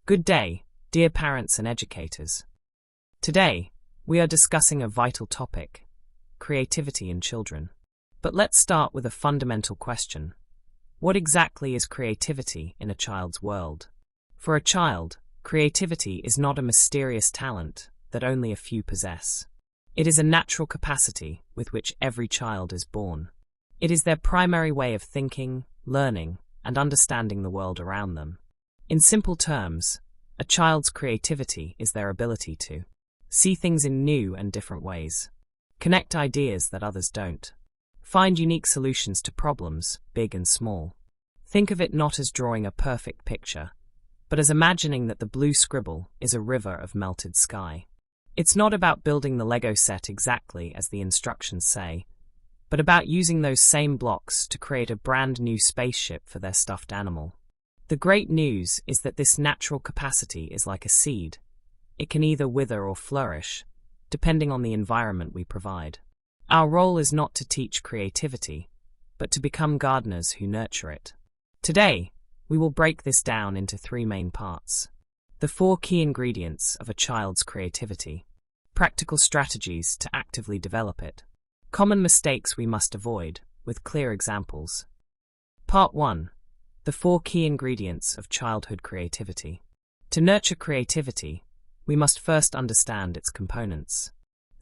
Good day, dear parents and educators. Today, we are discussing a vital topic, creativity in children. But let's start with a fundamental question. What exactly is creativity in a child's world? For a child, creativity is not a mysterious talent that only a few possess. It is a natural capacity with which every child is born. It is their primary way of thinking, learning, and understanding the world around them. In simple terms, a child's creativity is their ability to see things in new and different ways, connect ideas that others don't, find unique solutions to problems, big and small. Think of it not as drawing a perfect picture, but as imagining that the blue scribble is a river of melted sky. It's not about building the Lego set exactly as the instructions say, but about using those same blocks to create a brand new spaceship for their stuffed animal. The great news is that this natural capacity is like a seed. It can either wither or flourish, depending on the environment we provide. Our role is not to teach creativity, but to become gardeners who nurture it. Today, we will break this down into three main parts. The 4 key ingredients of a child's creativity. Practical strategies to actively develop it. Common mistakes we must avoid, with clear examples. Part 1. The 4 key ingredients of childhood creativity. To nurture creativity, we must first understand its components.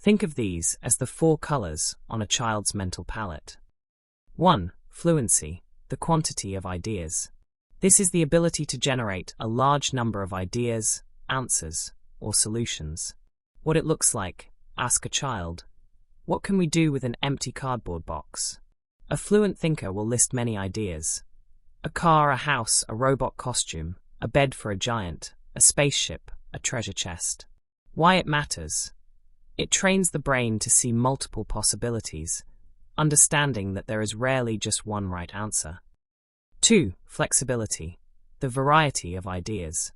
Think of these as the 4 colors on a child's mental palette. 1. Fluency, the quantity of ideas. This is the ability to generate a large number of ideas, answers, or solutions. What it looks like, ask a child. What can we do with an empty cardboard box? A fluent thinker will list many ideas. A car, a house, a robot costume, a bed for a giant, a spaceship, a treasure chest. Why it matters? It trains the brain to see multiple possibilities, understanding that there is rarely just one right answer. 2. Flexibility, the variety of ideas.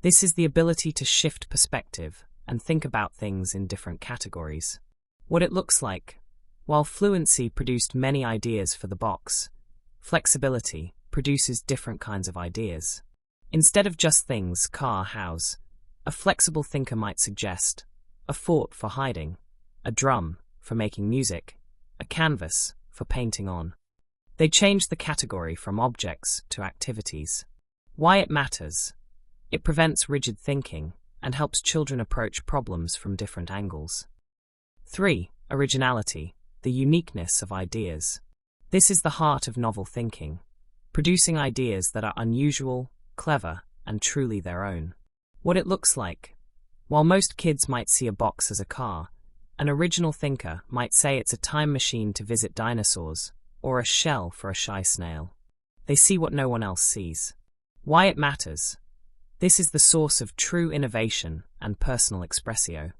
This is the ability to shift perspective and think about things in different categories. What it looks like. While fluency produced many ideas for the box, flexibility produces different kinds of ideas. Instead of just things, car, house, a flexible thinker might suggest a fort for hiding, a drum for making music, a canvas for painting on. They change the category from objects to activities. Why it matters. It prevents rigid thinking and helps children approach problems from different angles. 3. Originality, the uniqueness of ideas. This is the heart of novel thinking, producing ideas that are unusual, clever, and truly their own. What it looks like. While most kids might see a box as a car, an original thinker might say it's a time machine to visit dinosaurs, or a shell for a shy snail. They see what no one else sees. Why it matters. This is the source of true innovation and personal expressio.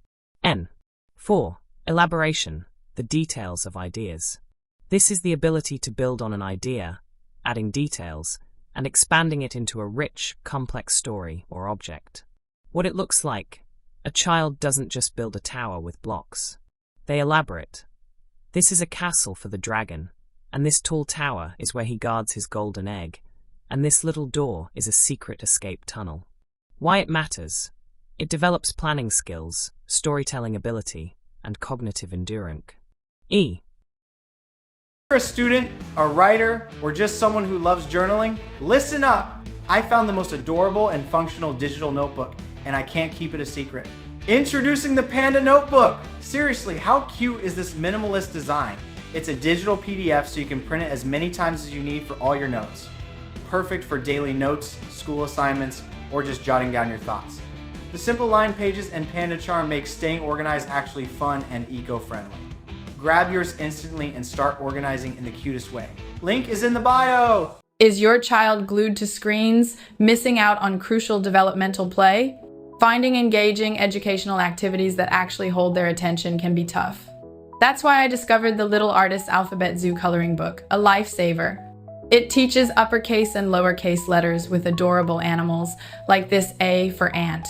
4. Elaboration, the details of ideas. This is the ability to build on an idea, adding details, and expanding it into a rich, complex story or object. What it looks like. A child doesn't just build a tower with blocks. They elaborate. This is a castle for the dragon, and this tall tower is where he guards his golden egg, and this little door is a secret escape tunnel. Why it matters. It develops planning skills, storytelling ability, and cognitive endurance. If you're a student, a writer, or just someone who loves journaling, listen up! I found the most adorable and functional digital notebook, and I can't keep it a secret. Introducing the Panda notebook! Seriously, how cute is this minimalist design? It's a digital PDF so you can print it as many times as you need for all your notes. Perfect for daily notes, school assignments, or just jotting down your thoughts. The simple line pages and Panda charm make staying organized actually fun and eco-friendly. Grab yours instantly and start organizing in the cutest way. Link is in the bio! Is your child glued to screens, missing out on crucial developmental play? Finding engaging educational activities that actually hold their attention can be tough. That's why I discovered the Little Artist's Alphabet Zoo coloring book, a lifesaver. It teaches uppercase and lowercase letters with adorable animals, like this A for ant.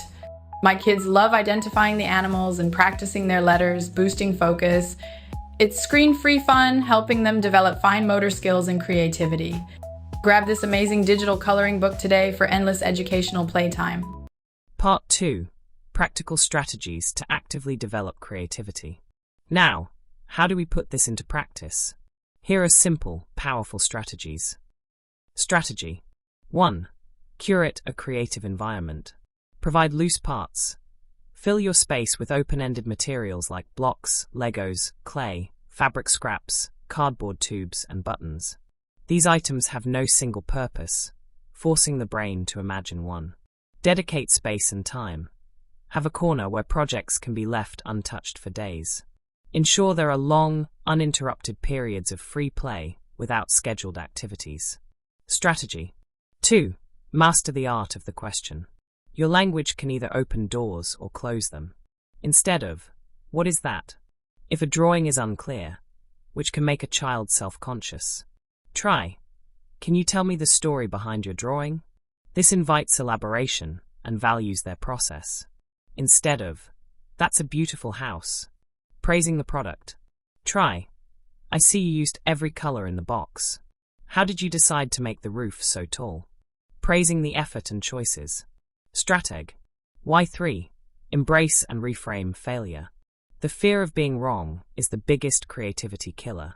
My kids love identifying the animals and practicing their letters, boosting focus. It's screen-free fun, helping them develop fine motor skills and creativity. Grab this amazing digital coloring book today for endless educational playtime. Part 2. Practical strategies to actively develop creativity. Now, how do we put this into practice? Here are simple, powerful strategies. Strategy 1. Curate a creative environment. Provide loose parts. Fill your space with open-ended materials like blocks, Legos, clay, fabric scraps, cardboard tubes, and buttons. These items have no single purpose, forcing the brain to imagine one. Dedicate space and time. Have a corner where projects can be left untouched for days. Ensure there are long, uninterrupted periods of free play without scheduled activities. Strategy 2. Master the art of the question. Your language can either open doors or close them. Instead of, "What is that?" if a drawing is unclear, which can make a child self-conscious. Try, "Can you tell me the story behind your drawing?" This invites elaboration and values their process. Instead of, "That's a beautiful house," praising the product. Try, "I see you used every color in the box. How did you decide to make the roof so tall?" Praising the effort and choices. Strateg. Y3. Embrace and reframe failure. The fear of being wrong is the biggest creativity killer.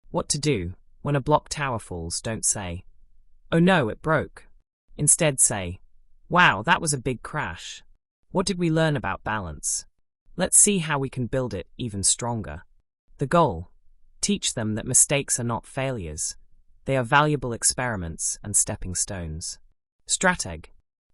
What to do when a block tower falls? Don't say, "Oh no, it broke." Instead say, "Wow, that was a big crash. What did we learn about balance? Let's see how we can build it even stronger." The goal: teach them that mistakes are not failures. They are valuable experiments and stepping stones. Strateg.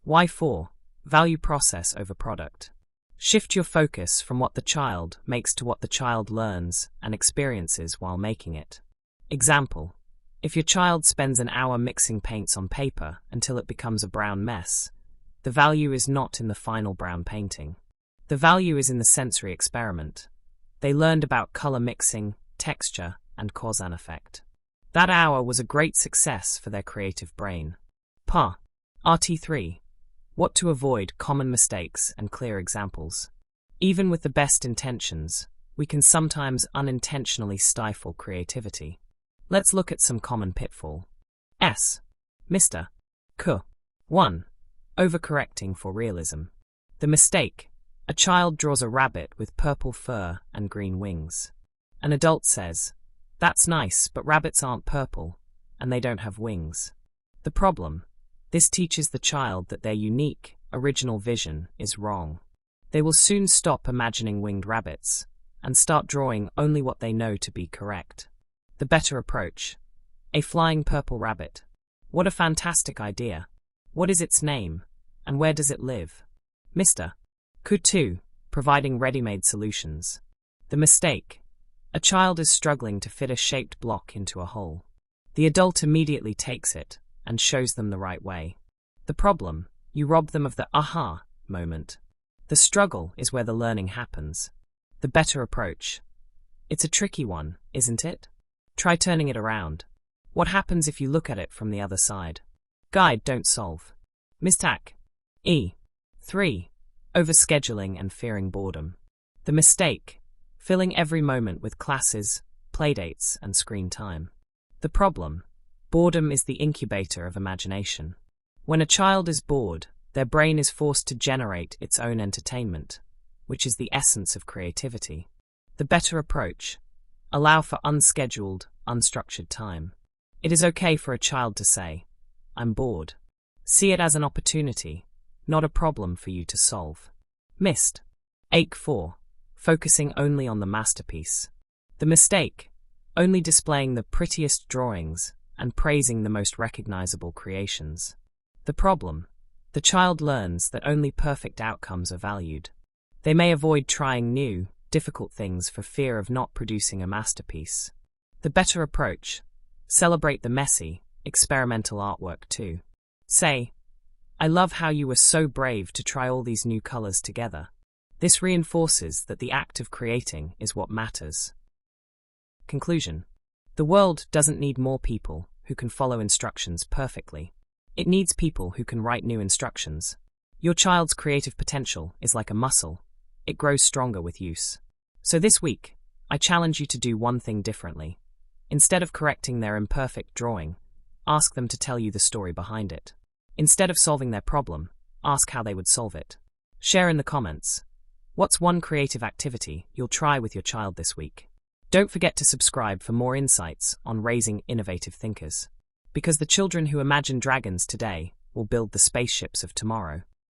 Y4. Value process over product. Shift your focus from what the child makes to what the child learns and experiences while making it. Example: if your child spends an hour mixing paints on paper until it becomes a brown mess, the value is not in the final brown painting. The value is in the sensory experiment. They learned about color mixing, texture, and cause and effect. That hour was a great success for their creative brain. Pa. RT3. What to avoid: common mistakes and clear examples. Even with the best intentions, we can sometimes unintentionally stifle creativity. Let's look at some common pitfall. S. Mr. K. 1. Overcorrecting for realism. The mistake: a child draws a rabbit with purple fur and green wings. An adult says, "That's nice, but rabbits aren't purple, and they don't have wings." The problem: this teaches the child that their unique, original vision is wrong. They will soon stop imagining winged rabbits and start drawing only what they know to be correct. The better approach: a flying purple rabbit. What a fantastic idea. What is its name, and where does it live? Mr. K2. Providing ready-made solutions. The mistake: a child is struggling to fit a shaped block into a hole. The adult immediately takes it and shows them the right way. The problem: you rob them of the aha moment. The struggle is where the learning happens. The better approach: it's a tricky one, isn't it? Try turning it around. What happens if you look at it from the other side? Guide, don't solve. Mistak. E3. Overscheduling and fearing boredom. The mistake: filling every moment with classes, playdates, and screen time. The problem: boredom is the incubator of imagination. When a child is bored, their brain is forced to generate its own entertainment, which is the essence of creativity. The better approach: allow for unscheduled, unstructured time. It is okay for a child to say, "I'm bored." See it as an opportunity, not a problem for you to solve. Missed. Ake4. Focusing only on the masterpiece. The mistake: only displaying the prettiest drawings and praising the most recognizable creations. The problem: the child learns that only perfect outcomes are valued. They may avoid trying new, difficult things for fear of not producing a masterpiece. The better approach: celebrate the messy, experimental artwork too. Say, "I love how you were so brave to try all these new colors together." This reinforces that the act of creating is what matters. Conclusion: the world doesn't need more people who can follow instructions perfectly. It needs people who can write new instructions. Your child's creative potential is like a muscle. It grows stronger with use. So this week, I challenge you to do one thing differently. Instead of correcting their imperfect drawing, ask them to tell you the story behind it. Instead of solving their problem, ask how they would solve it. Share in the comments. What's one creative activity you'll try with your child this week? Don't forget to subscribe for more insights on raising innovative thinkers. Because the children who imagine dragons today will build the spaceships of tomorrow.